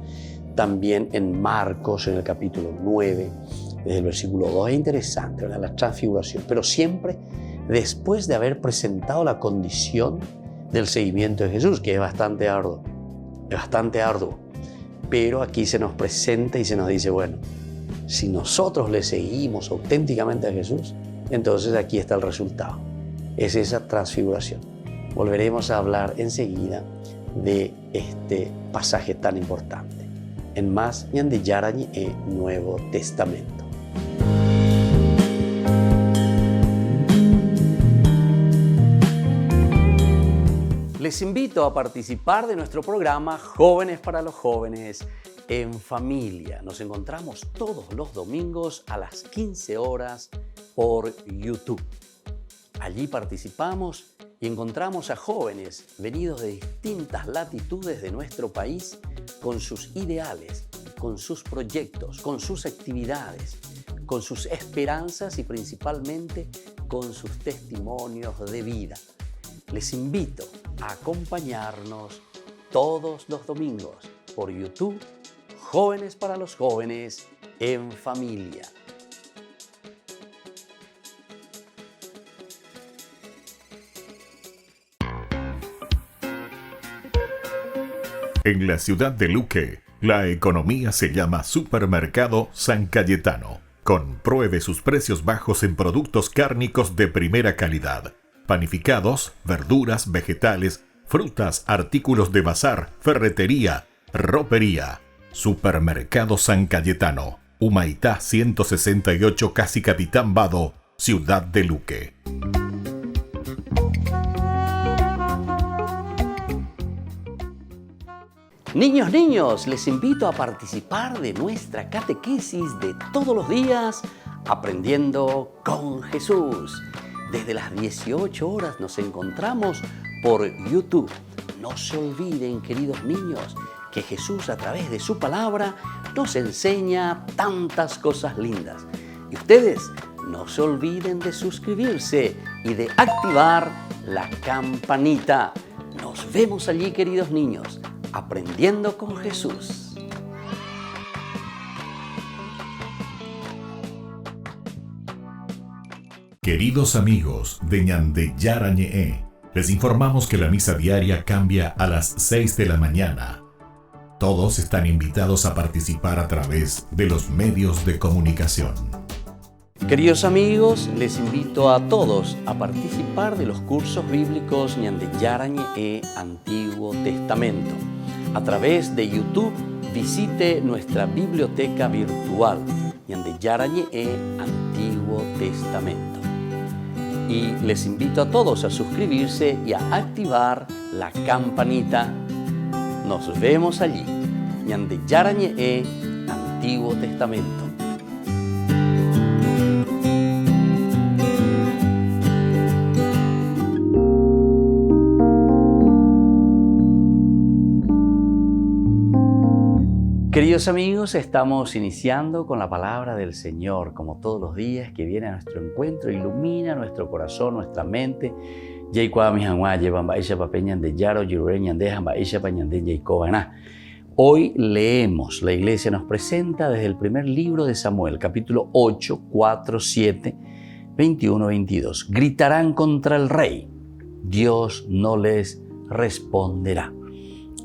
también en Marcos, en el capítulo 9, desde el versículo 2. Es interesante, ¿verdad?, la transfiguración, pero siempre después de haber presentado la condición del seguimiento de Jesús, que es bastante arduo, pero aquí se nos presenta y se nos dice, bueno, si nosotros le seguimos auténticamente a Jesús, entonces aquí está el resultado. Es esa transfiguración. Volveremos a hablar enseguida de este pasaje tan importante. En más ñande yarañi e Nuevo Testamento. Les invito a participar de nuestro programa Jóvenes para los Jóvenes en Familia. Nos encontramos todos los domingos a las 15 horas por YouTube. Allí participamos y encontramos a jóvenes venidos de distintas latitudes de nuestro país con sus ideales, con sus proyectos, con sus actividades, con sus esperanzas y principalmente con sus testimonios de vida. Les invito a acompañarnos todos los domingos por YouTube, Jóvenes para los Jóvenes en Familia. En la ciudad de Luque, la economía se llama Supermercado San Cayetano. Compruebe sus precios bajos en productos cárnicos de primera calidad. Panificados, verduras, vegetales, frutas, artículos de bazar, ferretería, ropería. Supermercado San Cayetano, Humaitá 168, Casi Capitán Vado, Ciudad de Luque. Niños, les invito a participar de nuestra catequesis de todos los días, Aprendiendo con Jesús. Desde las 18 horas nos encontramos por YouTube. No se olviden, queridos niños, que Jesús a través de su palabra nos enseña tantas cosas lindas. Y ustedes no se olviden de suscribirse y de activar la campanita. Nos vemos allí, queridos niños, Aprendiendo con Jesús. Queridos amigos de Ñande Yarañe, les informamos que la misa diaria cambia a las 6 de la mañana. Todos están invitados a participar a través de los medios de comunicación. Queridos amigos, les invito a todos a participar de los cursos bíblicos Ñande Yarañe Antiguo Testamento. A través de YouTube, visite nuestra biblioteca virtual Ñande Yarañe Antiguo Testamento. Y les invito a todos a suscribirse y a activar la campanita. Nos vemos allí, Ñande Yarañe Antiguo Testamento. Queridos amigos, estamos iniciando con la palabra del Señor, como todos los días, que viene a nuestro encuentro, ilumina nuestro corazón, nuestra mente. Hoy leemos, la iglesia nos presenta desde el primer libro de Samuel, capítulo 8, 4, 7, 21, 22. Gritarán contra el rey, Dios no les responderá.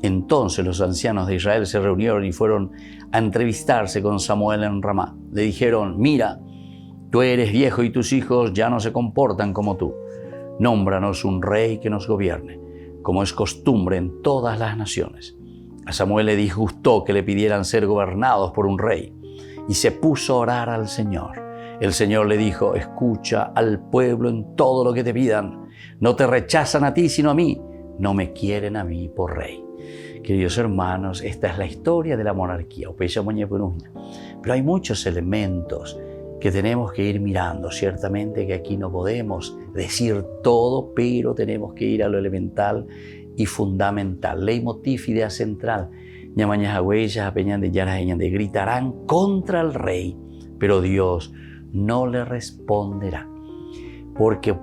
Entonces los ancianos de Israel se reunieron y fueron a entrevistarse con Samuel en Ramá. Le dijeron: mira, tú eres viejo y tus hijos ya no se comportan como tú. Nómbranos un rey que nos gobierne, como es costumbre en todas las naciones. A Samuel le disgustó que le pidieran ser gobernados por un rey y se puso a orar al Señor. El Señor le dijo: escucha al pueblo en todo lo que te pidan. No te rechazan a ti sino a mí. No me quieren a mí por rey. Queridos hermanos, esta es la historia de la monarquía. Pero hay muchos elementos que tenemos que ir mirando. Ciertamente que aquí no podemos decir todo, pero tenemos que ir a lo elemental y fundamental. Leitmotiv, idea central. Gritarán contra el rey, pero Dios no le responderá. Porque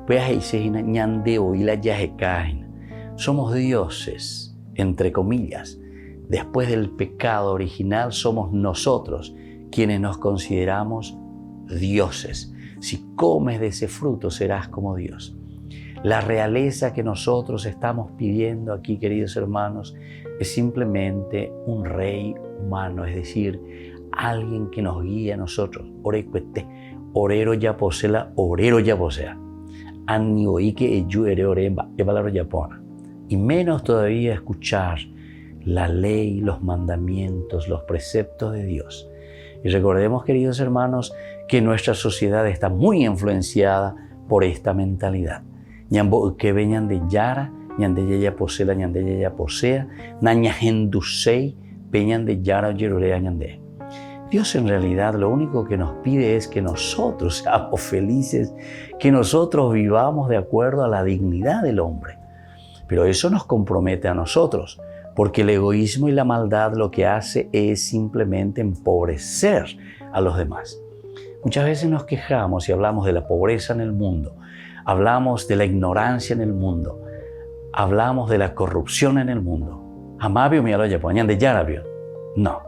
somos dioses, entre comillas. Después del pecado original somos nosotros quienes nos consideramos dioses. Si comes de ese fruto serás como Dios. La realeza que nosotros estamos pidiendo aquí, queridos hermanos, es simplemente un rey humano, es decir, alguien que nos guíe a nosotros. Orero ya posela, orero ya posea. Anni oike eyuere oremba, es palabra yapona. Y menos todavía escuchar la ley, los mandamientos, los preceptos de Dios. Y recordemos, queridos hermanos, que nuestra sociedad está muy influenciada por esta mentalidad. Que veñan de Yara, ñande yaya posela, ñande yaya posea, naña gendusei, peñan de Yara yerorea ñande. Dios en realidad lo único que nos pide es que nosotros seamos felices, que nosotros vivamos de acuerdo a la dignidad del hombre. Pero eso nos compromete a nosotros, porque el egoísmo y la maldad lo que hace es simplemente empobrecer a los demás. Muchas veces nos quejamos y hablamos de la pobreza en el mundo, hablamos de la ignorancia en el mundo, hablamos de la corrupción en el mundo. Amabio mi aloya poñan de yarabio. No,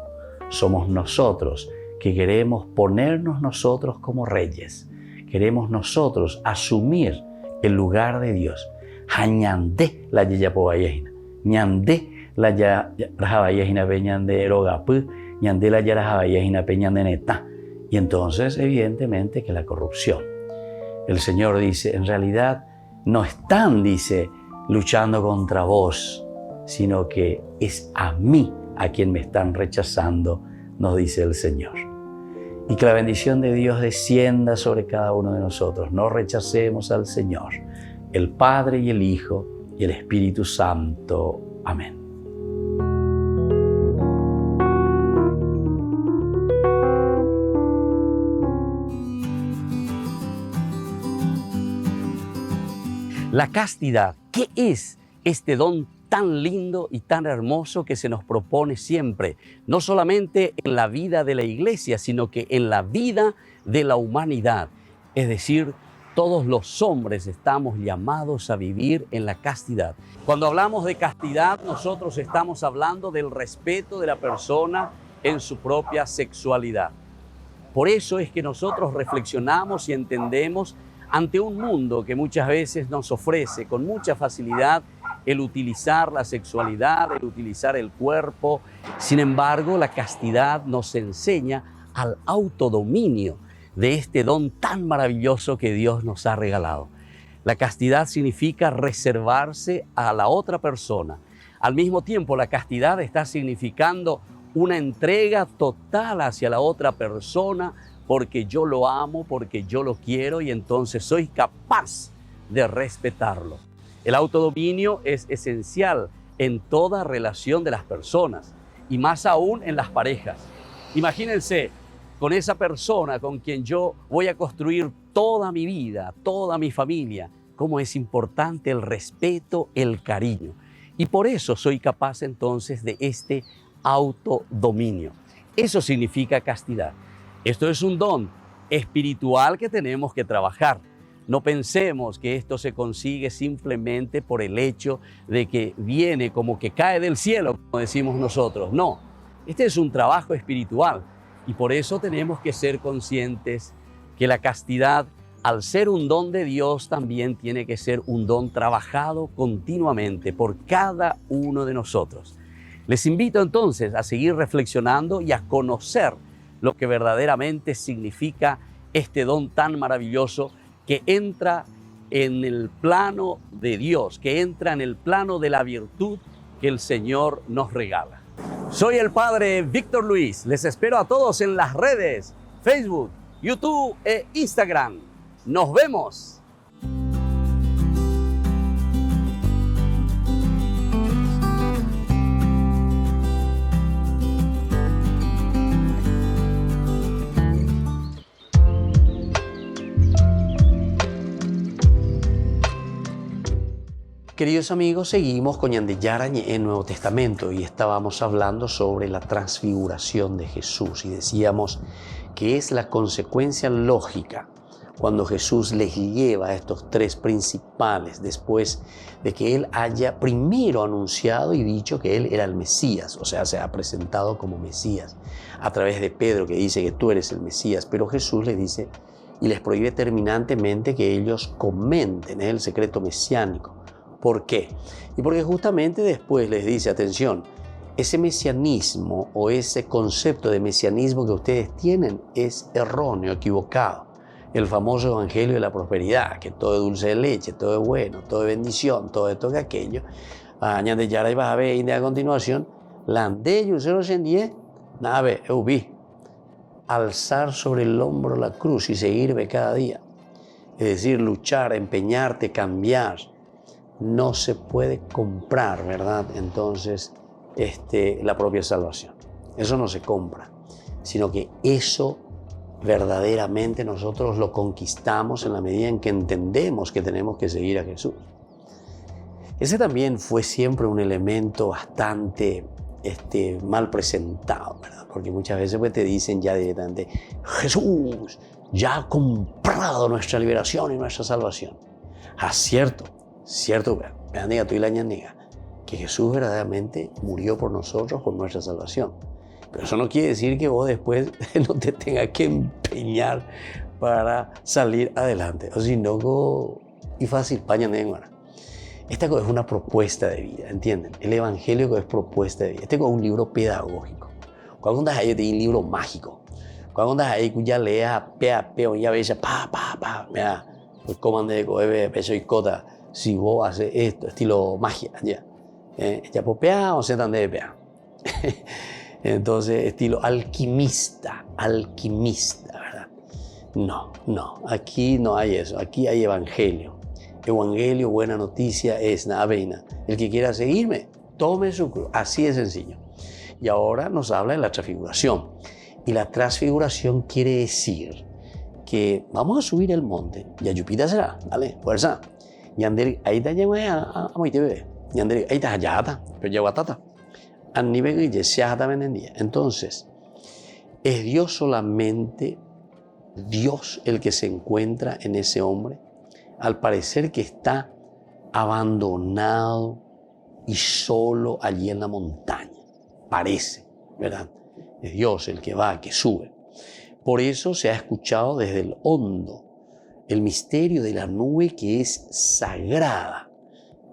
somos nosotros que queremos ponernos nosotros como reyes. Queremos nosotros asumir el lugar de Dios. Ñande la yayapo vallejina, ñande la yaraja vallejina peñande rogapu, ñande la yaraja vallejina peñande neta. Y entonces, evidentemente, que la corrupción. El Señor dice, en realidad no están, dice, luchando contra vos, sino que es a mí a quien me están rechazando, nos dice el Señor. y que la bendición de Dios descienda sobre cada uno de nosotros. No rechacemos al Señor, el Padre y el Hijo y el Espíritu Santo. Amén. La castidad, ¿qué es este don tan lindo y tan hermoso que se nos propone siempre? No solamente en la vida de la iglesia, sino que en la vida de la humanidad. Es decir, todos los hombres estamos llamados a vivir en la castidad. Cuando hablamos de castidad, nosotros estamos hablando del respeto de la persona en su propia sexualidad. Por eso es que nosotros reflexionamos y entendemos ante un mundo que muchas veces nos ofrece con mucha facilidad el utilizar la sexualidad, el utilizar el cuerpo. Sin embargo, la castidad nos enseña al autodominio de este don tan maravilloso que Dios nos ha regalado. La castidad significa reservarse a la otra persona. Al mismo tiempo, la castidad está significando una entrega total hacia la otra persona, porque yo lo amo, porque yo lo quiero y entonces soy capaz de respetarlo. El autodominio es esencial en toda relación de las personas y más aún en las parejas. Imagínense con esa persona con quien yo voy a construir toda mi vida, toda mi familia, cómo es importante el respeto, el cariño. Y por eso soy capaz entonces de este autodominio. Eso significa castidad. Esto es un don espiritual que tenemos que trabajar. No pensemos que esto se consigue simplemente por el hecho de que viene como que cae del cielo, como decimos nosotros. No, este es un trabajo espiritual y por eso tenemos que ser conscientes que la castidad, al ser un don de Dios, también tiene que ser un don trabajado continuamente por cada uno de nosotros. Les invito entonces a seguir reflexionando y a conocer lo que verdaderamente significa este don tan maravilloso que entra en el plano de Dios, que entra en el plano de la virtud que el Señor nos regala. Soy el Padre Víctor Luis. Les espero a todos en las redes, Facebook, YouTube e Instagram. ¡Nos vemos! Queridos amigos, seguimos con Ñande Yarañe en Nuevo Testamento y estábamos hablando sobre la transfiguración de Jesús y decíamos que es la consecuencia lógica cuando Jesús les lleva a estos tres principales después de que Él haya primero anunciado y dicho que Él era el Mesías, o sea, se ha presentado como Mesías a través de Pedro, que dice que tú eres el Mesías, pero Jesús les dice y les prohíbe terminantemente que ellos comenten el secreto mesiánico. ¿Por qué? Y porque justamente después les dice, atención, ese mesianismo o ese concepto de mesianismo que ustedes tienen es erróneo, equivocado. El famoso evangelio de la prosperidad, que todo es dulce de leche, todo es bueno, todo es bendición, todo esto y aquello. Ñande Yara vas a ver y a continuación, lande y usero sendie, nave, eubi, alzar sobre el hombro la cruz y seguirme cada día. Es decir, luchar, empeñarte, cambiar. No se puede comprar, ¿verdad? Entonces, la propia salvación. Eso no se compra, sino que eso verdaderamente nosotros lo conquistamos en la medida en que entendemos que tenemos que seguir a Jesús. Ese también fue siempre un elemento bastante mal presentado, ¿verdad? Porque muchas veces pues, te dicen ya directamente, Jesús ya ha comprado nuestra liberación y nuestra salvación. Ah, cierto, vean, diga tú y la ñaniga, que Jesús verdaderamente murió por nosotros, por nuestra salvación. Pero eso no quiere decir que vos después no te tengas que empeñar para salir adelante. O si no, y fácil, paña negra. Esta es una propuesta de vida, ¿entienden? El evangelio es propuesta de vida. Este es un libro pedagógico. Cuando andas ahí, tiene un libro mágico. Cuando andas ahí, ya leas, ya ves, mira, pues comande de cohebe, peso y cota. Si vos haces esto, estilo magia, ya. Ya popea o se tan de pea. Entonces, estilo alquimista, ¿verdad? No, aquí no hay eso, aquí hay evangelio. Evangelio, buena noticia es Navena. El que quiera seguirme, tome su cruz, así de sencillo. Y ahora nos habla de la transfiguración. Y la transfiguración quiere decir que vamos a subir el monte, y a Yupita será, ¿vale? Fuerza. Yandere, ahí está lleno a moite bebé. Yandere, ahí está allá, pero ya guatata. A nivel que ya está vendendía. Entonces, ¿es Dios solamente Dios el que se encuentra en ese hombre? Al parecer que está abandonado y solo allí en la montaña. Parece, ¿verdad? Es Dios el que va, que sube. Por eso se ha escuchado desde el hondo el misterio de la nube, que es sagrada.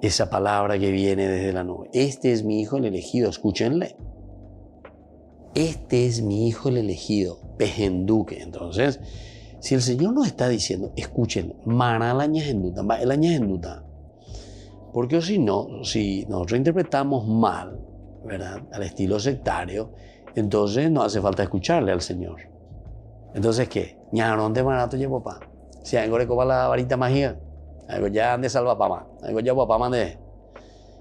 Esa palabra que viene desde la nube. Este es mi hijo el elegido, escúchenle. Este es mi hijo el elegido, pejenduque. Entonces, si el Señor nos está diciendo, escuchen, maná la ñajenduta, la ñajenduta. Porque si no, si nosotros interpretamos mal, ¿verdad? Al estilo sectario, entonces no hace falta escucharle al Señor. Entonces, ¿qué? Ñarón de manato llevo papá. Si algo le copa la varita mágica, algo ya ande salva papá, algo ya papá mande.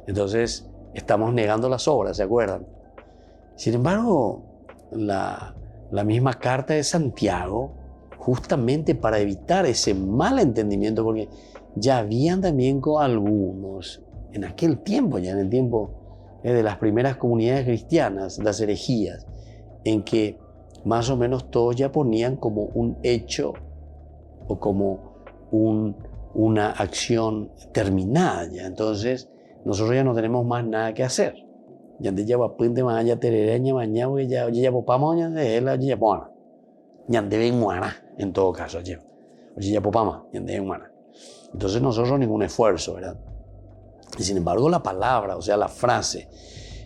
Entonces, estamos negando las obras, ¿se acuerdan? Sin embargo, la misma carta de Santiago, justamente para evitar ese mal entendimiento, porque ya habían también con algunos, en aquel tiempo, ya en el tiempo de las primeras comunidades cristianas, las herejías, en que más o menos todos ya ponían como un hecho o como una acción terminada. ¿Ya? Entonces, nosotros ya no tenemos más nada que hacer. Ya te lleva puente más allá terereña mañana porque ya popamos ya de él ya pona. Ya deben muana en todo caso ya. Oye ya popamos ya deben muana. Entonces nosotros ningún esfuerzo, ¿verdad? Y sin embargo la palabra, o sea la frase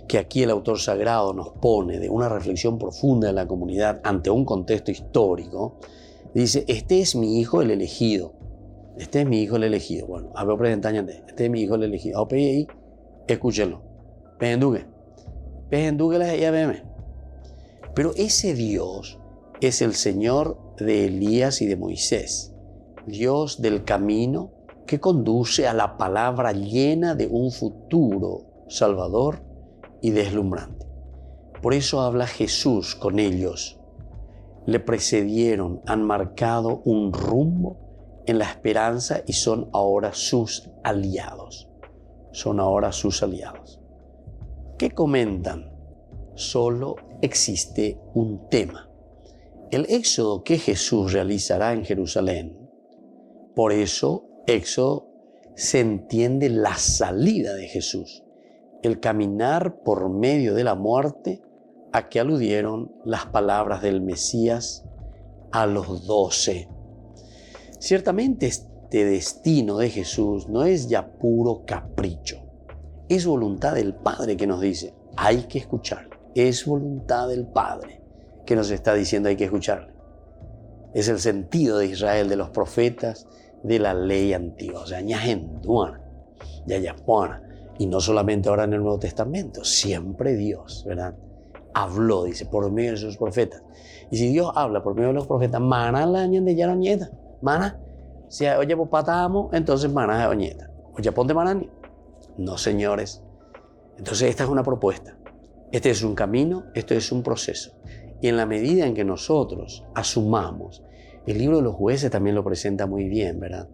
que aquí el autor sagrado nos pone de una reflexión profunda de la comunidad ante un contexto histórico, dice, este es mi hijo el elegido. Este es mi hijo el elegido. Bueno, a ver presentañante, este es mi hijo el elegido. A ahí, escúchenlo. Pejenduque la IABM. Pero ese Dios es el Señor de Elías y de Moisés. Dios del camino que conduce a la palabra llena de un futuro salvador y deslumbrante. Por eso habla Jesús con ellos. Le precedieron, han marcado un rumbo en la esperanza y son ahora sus aliados. Son ahora sus aliados. ¿Qué comentan? Solo existe un tema. El éxodo que Jesús realizará en Jerusalén. Por eso, éxodo se entiende la salida de Jesús, el caminar por medio de la muerte a que aludieron las palabras del Mesías a los 12. Ciertamente este destino de Jesús no es ya puro capricho. Es voluntad del Padre que nos dice, hay que escucharle. Es voluntad del Padre que nos está diciendo hay que escucharle. Es el sentido de Israel, de los profetas, de la ley antigua. O sea, ñajenduana, yayapuana. Y no solamente ahora en el Nuevo Testamento, siempre Dios, ¿verdad? Habló, dice, por medio de sus profetas. Y si Dios habla por medio de los profetas, maná la ñan de yaroñeta. Maná, si oye patamo, entonces maná de oñeta. Oye, ponte manani. No, señores. Entonces esta es una propuesta. Este es un camino, esto es un proceso. Y en la medida en que nosotros asumamos, el libro de los jueces también lo presenta muy bien, ¿verdad?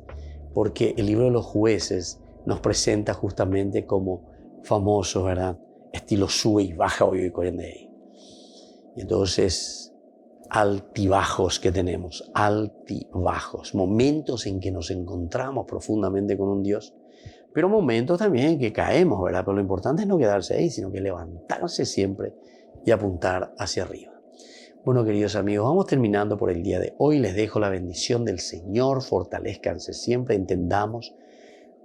Porque el libro de los jueces nos presenta justamente como famosos, ¿verdad? Estilo sube y baja hoy y ahí. Y entonces, altibajos que tenemos, altibajos, momentos en que nos encontramos profundamente con un Dios, pero momentos también en que caemos, ¿verdad? Pero lo importante es no quedarse ahí, sino que levantarse siempre y apuntar hacia arriba. Bueno, queridos amigos, vamos terminando por el día de hoy. Les dejo la bendición del Señor. Fortalezcanse siempre. Entendamos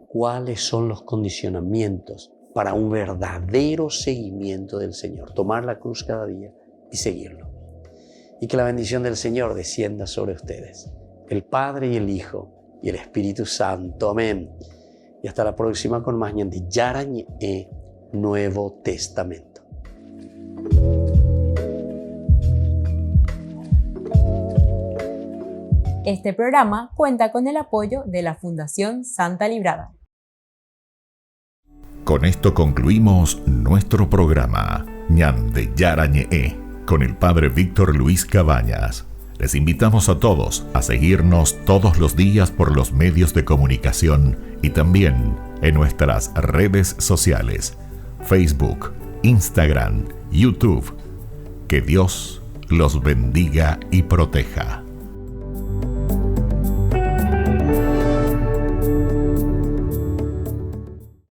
cuáles son los condicionamientos para un verdadero seguimiento del Señor. Tomar la cruz cada día y seguirlo. Y que la bendición del Señor descienda sobre ustedes. El Padre y el Hijo y el Espíritu Santo. Amén. Y hasta la próxima con más Ñande Yarañe Nuevo Testamento. Este programa cuenta con el apoyo de la Fundación Santa Librada. Con esto concluimos nuestro programa Ñande Yarañe con el Padre Víctor Luis Cabañas. Les invitamos a todos a seguirnos todos los días por los medios de comunicación y también en nuestras redes sociales, Facebook, Instagram, YouTube. Que Dios los bendiga y proteja.